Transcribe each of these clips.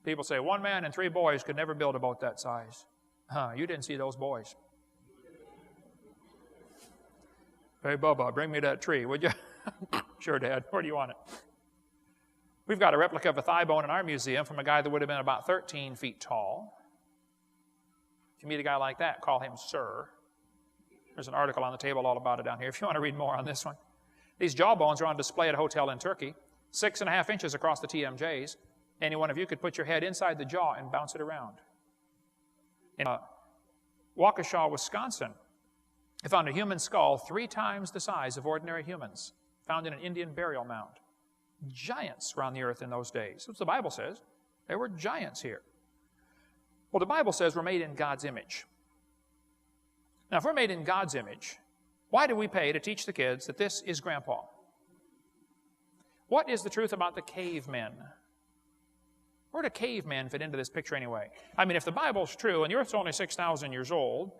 People say 1 man and 3 boys could never build a boat that size. You didn't see those boys. Hey, Bubba, bring me that tree, would you? Sure, Dad. Where do you want it? We've got a replica of a thigh bone in our museum from a guy that would have been about 13 feet tall. If you meet a guy like that, call him Sir. There's an article on the table all about it down here if you want to read more on this one. These jawbones are on display at a hotel in Turkey, 6.5 inches across the TMJs. Any one of you could put your head inside the jaw and bounce it around. In Waukesha, Wisconsin, they found a human skull 3 times the size of ordinary humans, found in an Indian burial mound. Giants were on the earth in those days. That's what the Bible says. There were giants here. Well, the Bible says we're made in God's image. Now, if we're made in God's image, why do we pay to teach the kids that this is Grandpa? What is the truth about the cavemen? Where do cavemen fit into this picture anyway? I mean, if the Bible's true and the earth's only 6,000 years old,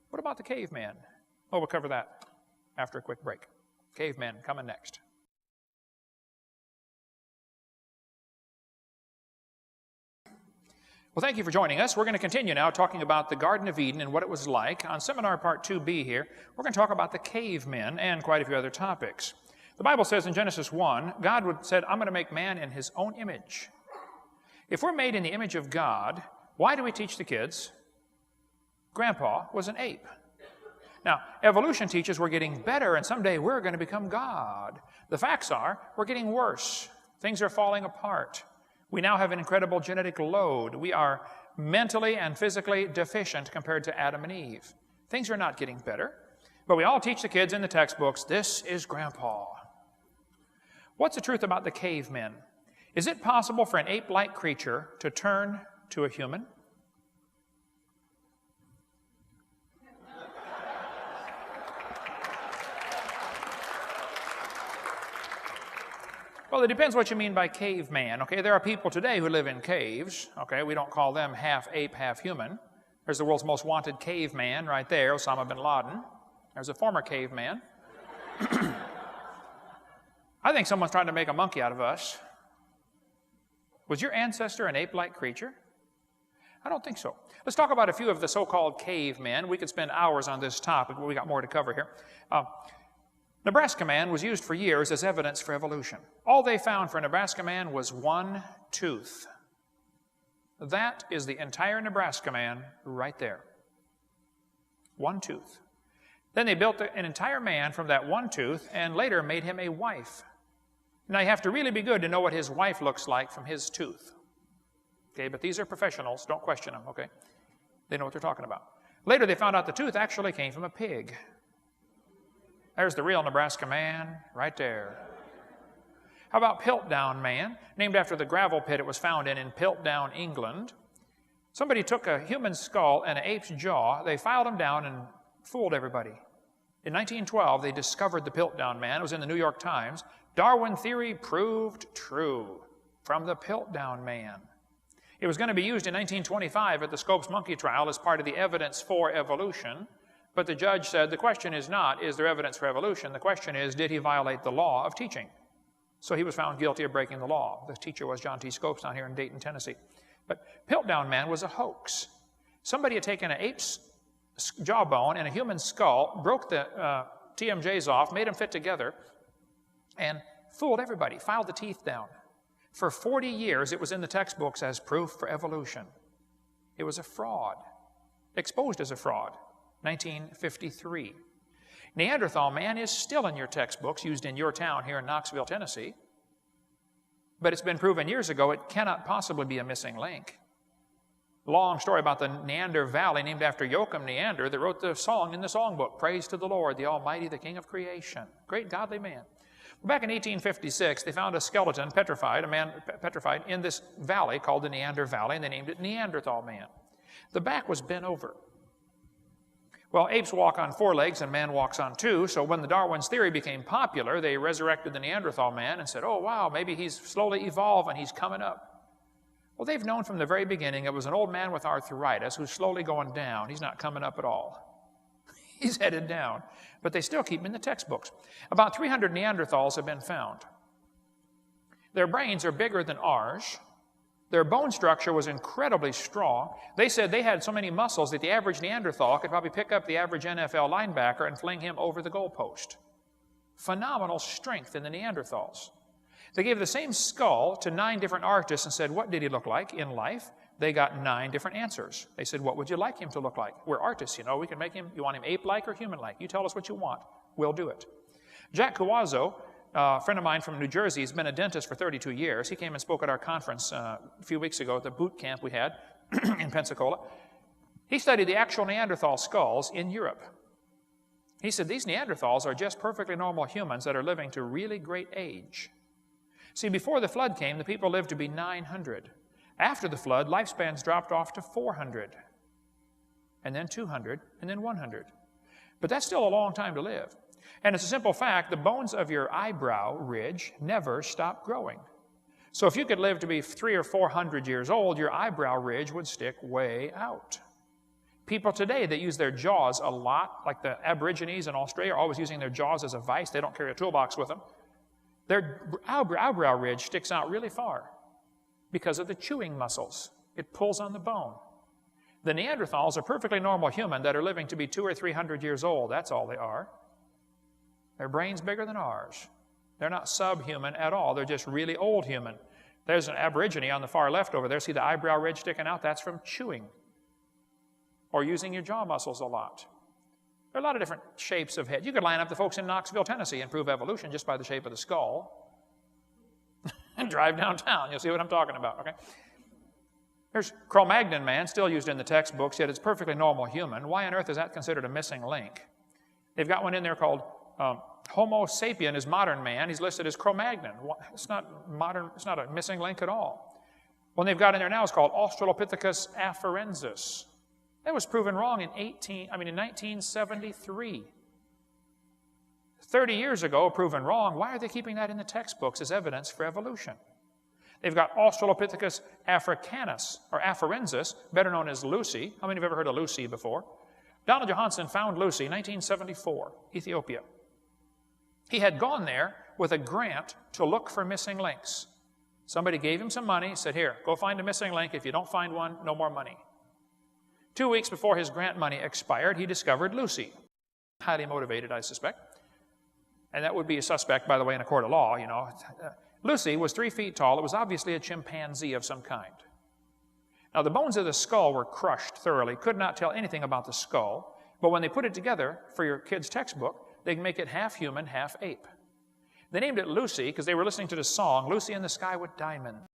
what about the cavemen? Oh, we'll cover that after a quick break. Cavemen coming next. Well, thank you for joining us. We're going to continue now talking about the Garden of Eden and what it was like. On Seminar Part 2B here, we're going to talk about the cavemen and quite a few other topics. The Bible says in Genesis 1, God said, I'm going to make man in his own image. If we're made in the image of God, why do we teach the kids Grandpa was an ape? Now, evolution teaches we're getting better and someday we're going to become God. The facts are we're getting worse. Things are falling apart. We now have an incredible genetic load. We are mentally and physically deficient compared to Adam and Eve. Things are not getting better, but we all teach the kids in the textbooks, this is Grandpa. What's the truth about the cavemen? Is it possible for an ape-like creature to turn to a human? Well, it depends what you mean by caveman. Okay, there are people today who live in caves. Okay, we don't call them half ape, half human. There's the world's most wanted caveman right there, Osama bin Laden. There's a former caveman. I think someone's trying to make a monkey out of us. Was your ancestor an ape-like creature? I don't think so. Let's talk about a few of the so-called cavemen. We could spend hours on this topic, but we got more to cover here. Nebraska man was used for years as evidence for evolution. All they found for Nebraska man was 1 tooth. That is the entire Nebraska man right there. 1 tooth. Then they built an entire man from that 1 tooth and later made him a wife. Now you have to really be good to know what his wife looks like from his tooth. Okay, but these are professionals. Don't question them, okay? They know what they're talking about. Later they found out the tooth actually came from a pig. There's the real Nebraska man right there. How about Piltdown man, named after the gravel pit it was found in Piltdown, England. Somebody took a human skull and an ape's jaw, they filed them down and fooled everybody. In 1912, they discovered the Piltdown man. It was in the New York Times. Darwin theory proved true from the Piltdown man. It was going to be used in 1925 at the Scopes monkey trial as part of the evidence for evolution. But the judge said the question is not, is there evidence for evolution? The question is, did he violate the law of teaching? So he was found guilty of breaking the law. The teacher was John T. Scopes down here in Dayton, Tennessee. But Piltdown man was a hoax. Somebody had taken an ape's jawbone and a human skull, broke the TMJs off, made them fit together, and fooled everybody, filed the teeth down. For 40 years, it was in the textbooks as proof for evolution. It was a fraud, exposed as a fraud. 1953. Neanderthal man is still in your textbooks, used in your town here in Knoxville, Tennessee. But it's been proven years ago it cannot possibly be a missing link. Long story about the Neander Valley, named after Joachim Neander, that wrote the song in the songbook, Praise to the Lord, the Almighty, the King of Creation. Great godly man. Back in 1856, they found a skeleton petrified, a man petrified, in this valley called the Neander Valley, and they named it Neanderthal man. The back was bent over. Well, apes walk on 4 legs and man walks on 2, so when the Darwin's theory became popular, they resurrected the Neanderthal man and said, oh, wow, maybe he's slowly evolving, he's coming up. Well, they've known from the very beginning it was an old man with arthritis who's slowly going down. He's not coming up at all. He's headed down. But they still keep him in the textbooks. About 300 Neanderthals have been found. Their brains are bigger than ours. Their bone structure was incredibly strong. They said they had so many muscles that the average Neanderthal could probably pick up the average NFL linebacker and fling him over the goalpost. Phenomenal strength in the Neanderthals. They gave the same skull to 9 different artists and said, what did he look like in life? They got 9 different answers. They said, what would you like him to look like? We're artists, you know. We can make him, you want him ape-like or human-like? You tell us what you want. We'll do it. Jack Cuazzo, a friend of mine from New Jersey, has been a dentist for 32 years. He came and spoke at our conference a few weeks ago at the boot camp we had in Pensacola. He studied the actual Neanderthal skulls in Europe. He said these Neanderthals are just perfectly normal humans that are living to really great age. See, before the flood came, the people lived to be 900. After the flood, lifespans dropped off to 400, and then 200, and then 100. But that's still a long time to live. And it's a simple fact, the bones of your eyebrow ridge never stop growing. So if you could live to be 300 or 400 years old, your eyebrow ridge would stick way out. People today that use their jaws a lot, like the Aborigines in Australia, are always using their jaws as a vice. They don't carry a toolbox with them. Their eyebrow ridge sticks out really far because of the chewing muscles. It pulls on the bone. The Neanderthals are perfectly normal human that are living to be 200 or 300 years old. That's all they are. Their brain's bigger than ours. They're not subhuman at all. They're just really old human. There's an Aborigine on the far left over there. See the eyebrow ridge sticking out? That's from chewing or using your jaw muscles a lot. There are a lot of different shapes of head. You could line up the folks in Knoxville, Tennessee and prove evolution just by the shape of the skull and drive downtown. You'll see what I'm talking about, okay? There's Cro-Magnon man, still used in the textbooks, yet it's perfectly normal human. Why on earth is that considered a missing link? They've got one in there called Homo sapien is modern man. He's listed as Cro-Magnon. It's not modern, it's not a missing link at all. One they've got in there now is called Australopithecus afarensis. That was proven wrong in 1973. 30 years ago, proven wrong. Why are they keeping that in the textbooks as evidence for evolution? They've got Australopithecus africanus, or afarensis, better known as Lucy. How many have ever heard of Lucy before? Donald Johanson found Lucy in 1974, Ethiopia. He had gone there with a grant to look for missing links. Somebody gave him some money, said, here, go find a missing link. If you don't find one, no more money. 2 weeks before his grant money expired, he discovered Lucy. Highly motivated, I suspect. And that would be a suspect, by the way, in a court of law, you know. Lucy was 3 feet tall. It was obviously a chimpanzee of some kind. Now, the bones of the skull were crushed thoroughly. Could not tell anything about the skull. But when they put it together for your kid's textbook, they can make it half human, half ape. They named it Lucy because they were listening to the song, Lucy in the Sky with Diamonds.